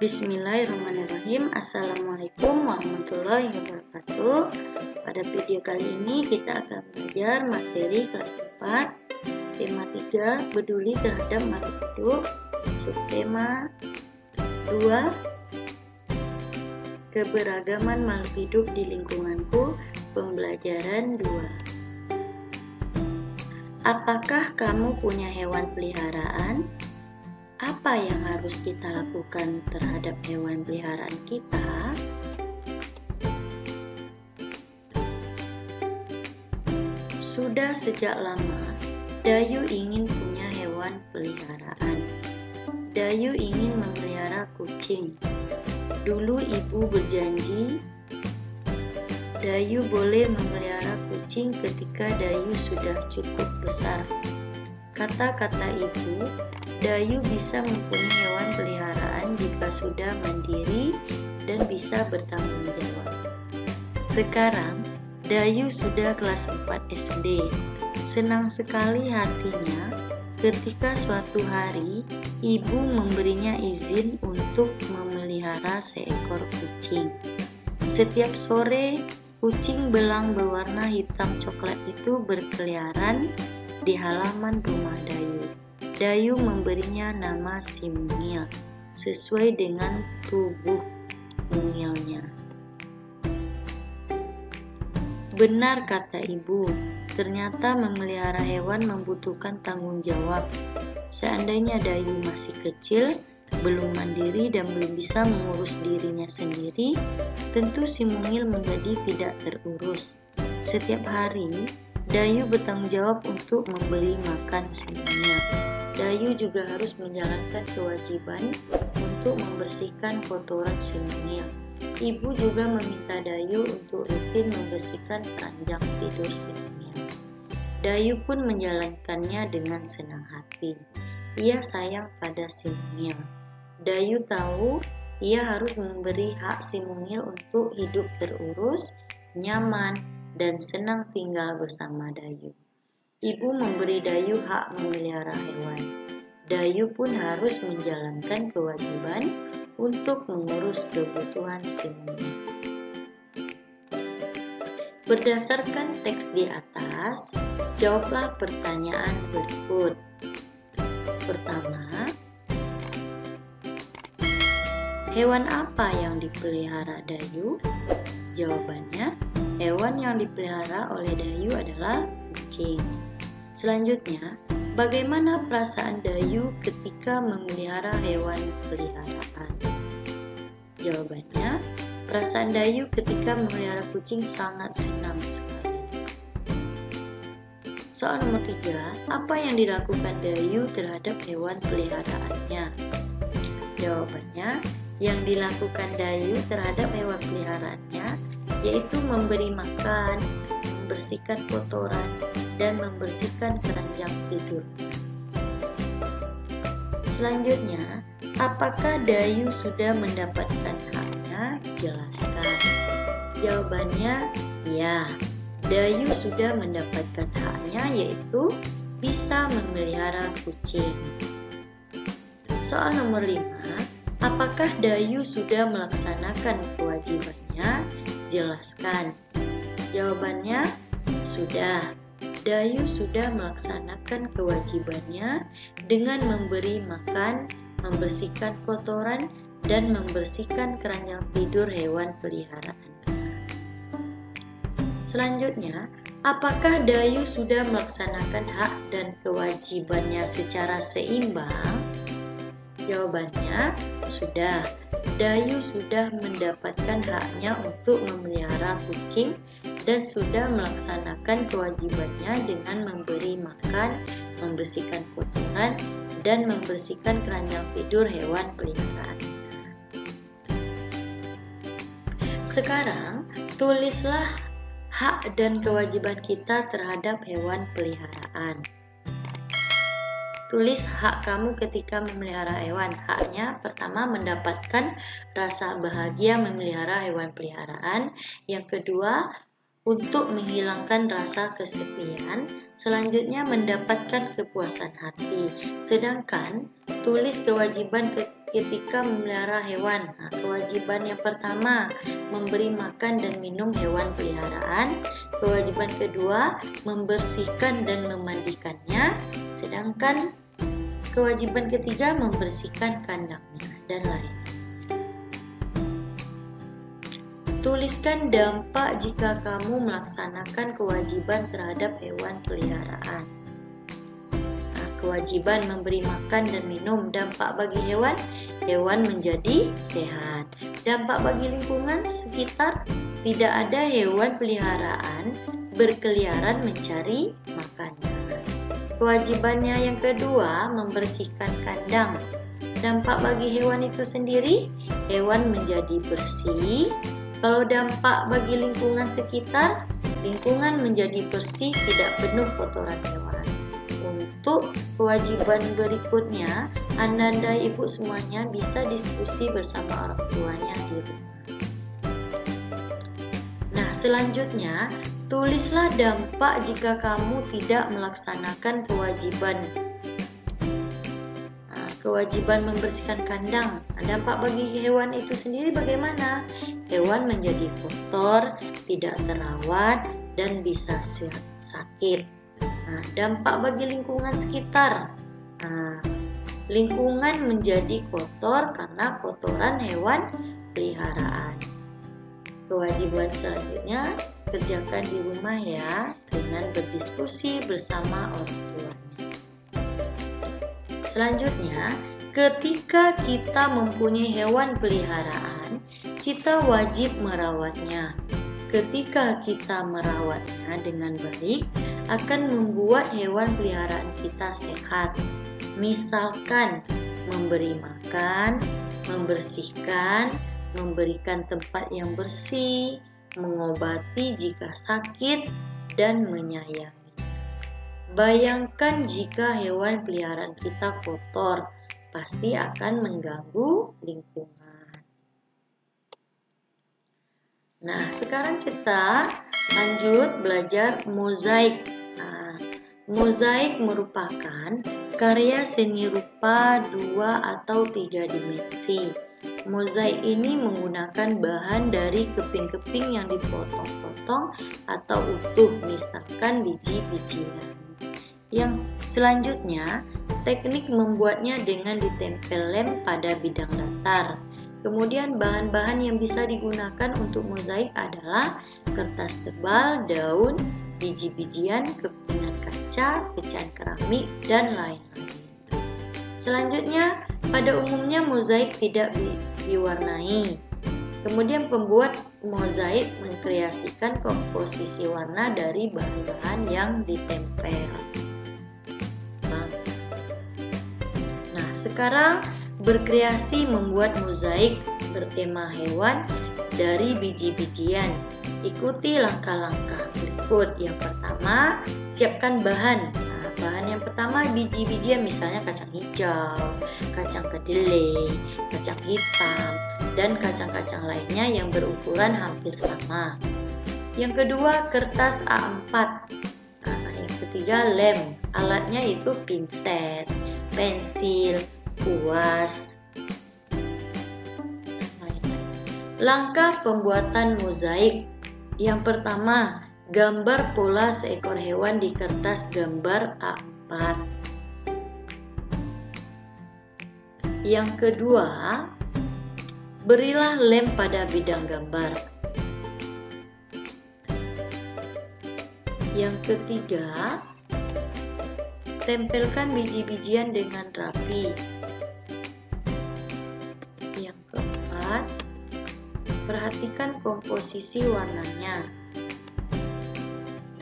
Bismillahirrahmanirrahim. Assalamualaikum warahmatullahi wabarakatuh. Pada video kali ini kita akan belajar materi kelas 4, tema 3, peduli terhadap makhluk hidup. Subtema 2, keberagaman makhluk hidup di lingkunganku. Pembelajaran 2. Apakah kamu punya hewan peliharaan? Apa yang harus kita lakukan terhadap hewan peliharaan kita? Sudah sejak lama, Dayu ingin punya hewan peliharaan. Dayu ingin memelihara kucing. Dulu ibu berjanji, Dayu boleh memelihara kucing ketika Dayu sudah cukup besar. Kata-kata ibu, Dayu bisa mempunyai hewan peliharaan jika sudah mandiri dan bisa bertanggung jawab. Sekarang, Dayu sudah kelas 4 SD. Senang sekali hatinya ketika suatu hari ibu memberinya izin untuk memelihara seekor kucing. Setiap sore, kucing belang berwarna hitam coklat itu berkeliaran di halaman rumah Dayu. Dayu memberinya nama si Mungil sesuai dengan tubuh mungilnya. Benar kata ibu, ternyata memelihara hewan membutuhkan tanggung jawab. Seandainya Dayu masih kecil, belum mandiri dan belum bisa mengurus dirinya sendiri, tentu si Mungil menjadi tidak terurus. Setiap hari, Dayu bertanggung jawab untuk memberi makan si Mungil. Dayu juga harus menjalankan kewajiban untuk membersihkan kotoran si Mungil. Ibu juga meminta Dayu untuk rutin membersihkan keranjang tidur si Mungil. Dayu pun menjalankannya dengan senang hati. Ia sayang pada si Mungil. Dayu tahu ia harus memberi hak si Mungil untuk hidup terurus, nyaman, dan senang tinggal bersama Dayu. Ibu memberi Dayu hak memelihara hewan. Dayu pun harus menjalankan kewajiban untuk mengurus kebutuhan si Mungil. Berdasarkan teks di atas, jawablah pertanyaan berikut. Pertama, hewan apa yang dipelihara Dayu? Jawabannya, hewan yang dipelihara oleh Dayu adalah kucing. Selanjutnya, bagaimana perasaan Dayu ketika memelihara hewan peliharaan? Jawabannya, perasaan Dayu ketika memelihara kucing sangat senang sekali. Soal nomor 3, apa yang dilakukan Dayu terhadap hewan peliharaannya? Jawabannya, yang dilakukan Dayu terhadap hewan peliharaannya yaitu memberi makan, membersihkan kotoran, dan membersihkan keranjang tidur. Selanjutnya, apakah Dayu sudah mendapatkan haknya? Jelaskan. Jawabannya, ya. Dayu sudah mendapatkan haknya yaitu bisa memelihara kucing. Soal nomor 5, apakah Dayu sudah melaksanakan kewajibannya? Jelaskan. Jawabannya, sudah. Dayu sudah melaksanakan kewajibannya dengan memberi makan, membersihkan kotoran, dan membersihkan keranjang tidur hewan peliharaan. Selanjutnya, apakah Dayu sudah melaksanakan hak dan kewajibannya secara seimbang? Jawabannya, sudah. Dayu sudah mendapatkan haknya untuk memelihara kucing dan sudah melaksanakan kewajibannya dengan memberi makan, membersihkan kotoran, dan membersihkan keranjang tidur hewan peliharaan. Sekarang, tulislah hak dan kewajiban kita terhadap hewan peliharaan. Tulis hak kamu ketika memelihara hewan. Haknya pertama mendapatkan rasa bahagia memelihara hewan peliharaan. Yang kedua, untuk menghilangkan rasa kesepian. Selanjutnya mendapatkan kepuasan hati. Sedangkan tulis kewajiban ketika memelihara hewan. Nah, kewajiban yang pertama, memberi makan dan minum hewan peliharaan. Kewajiban kedua, membersihkan dan memandikannya. Sedangkan kewajiban ketiga, membersihkan kandangnya dan lain. Tuliskan dampak jika kamu melaksanakan kewajiban terhadap hewan peliharaan. Nah, kewajiban memberi makan dan minum. Dampak bagi hewan, hewan menjadi sehat. Dampak bagi lingkungan sekitar, tidak ada hewan peliharaan berkeliaran mencari makanan. Kewajibannya yang kedua, membersihkan kandang. Dampak bagi hewan itu sendiri, hewan menjadi bersih. Kalau dampak bagi lingkungan sekitar, lingkungan menjadi bersih, tidak penuh kotoran hewan. Untuk kewajiban berikutnya, Anda dan Ibu semuanya bisa diskusi bersama orang tuanya di rumah. Nah, selanjutnya, tulislah dampak jika kamu tidak melaksanakan kewajiban. Kewajiban membersihkan kandang. Dampak bagi hewan itu sendiri bagaimana? Hewan menjadi kotor, tidak terawat, dan bisa sakit. Nah, dampak bagi lingkungan sekitar. Nah, lingkungan menjadi kotor karena kotoran hewan peliharaan. Kewajiban selanjutnya, kerjakan di rumah ya, dengan berdiskusi bersama orang tua. Selanjutnya, ketika kita mempunyai hewan peliharaan, kita wajib merawatnya. Ketika kita merawatnya dengan baik, akan membuat hewan peliharaan kita sehat. Misalkan, memberi makan, membersihkan, memberikan tempat yang bersih, mengobati jika sakit, dan menyayangi. Bayangkan jika hewan peliharaan kita kotor, pasti akan mengganggu lingkungan. Nah, sekarang kita lanjut belajar mozaik. Nah, mozaik merupakan karya seni rupa 2 atau 3 dimensi. Mozaik ini menggunakan bahan dari keping-keping yang dipotong-potong atau utuh, misalkan biji-bijian. Yang selanjutnya, teknik membuatnya dengan ditempel lem pada bidang datar. Kemudian bahan-bahan yang bisa digunakan untuk mozaik adalah kertas tebal, daun, biji-bijian, kepingan kaca, pecahan keramik, dan lain-lain. Selanjutnya, pada umumnya mozaik tidak diwarnai. Kemudian pembuat mozaik mengkreasikan komposisi warna dari bahan-bahan yang ditempel. Sekarang berkreasi membuat mozaik bertema hewan dari biji-bijian. Ikuti langkah-langkah berikut. Yang pertama, siapkan bahan. Nah, bahan yang pertama biji-bijian, misalnya kacang hijau, kacang kedelai, kacang hitam, dan kacang-kacang lainnya yang berukuran hampir sama. Yang kedua, kertas A4. Nah, yang ketiga, lem. Alatnya itu pinset, pensil, kuas. Langkah pembuatan mozaik. Yang pertama, gambar pola seekor hewan di kertas gambar A4. Yang kedua, berilah lem pada bidang gambar. Yang ketiga, tempelkan biji-bijian dengan rapi. Yang keempat, perhatikan komposisi warnanya.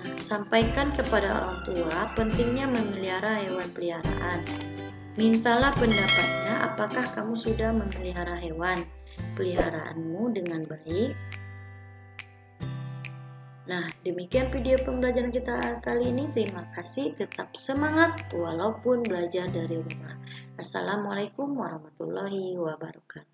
Nah, sampaikan kepada orang tua pentingnya memelihara hewan peliharaan. Mintalah pendapatnya, apakah kamu sudah memelihara hewan peliharaanmu dengan baik? Nah, demikian video pembelajaran kita kali ini. Terima kasih, tetap semangat walaupun belajar dari rumah. Assalamualaikum warahmatullahi wabarakatuh.